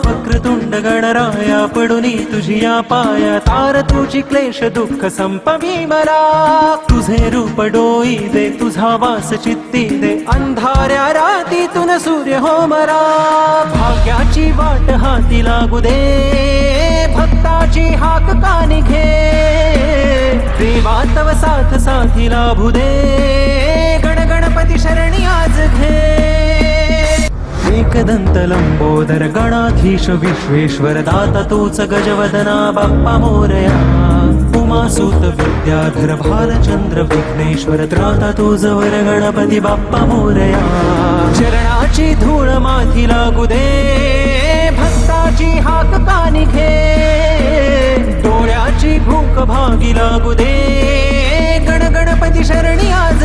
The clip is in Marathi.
वक्रतुंड गणराया पडुनी तुझिया पाया तार तुझी क्लेश दुःख संपवी मला तुझे रूप डोई दे तुझा वास चित्ती दे अंधाऱ्या रातीतून सूर्य हो मरा भाग्याची वाट हाती लागू दे भक्ताची हाक कानी घे देवा तव साथ साथी लाभू दे गणपती शरणी आज घे एकदंत लंबोदर गणाधीश विश्वेश्वर दाता तूच गजवदना बाप्पा मोरया उमासुत विद्याधर भालचंद्र विघ्नेश्वर त्राता तुझ वर गणपती बाप्पा मोरया चरणाची धूळ माथी लागू दे भक्ताची हाक कानी घे डोळ्याची भूक भागी लागू दे गणपती शरणी आज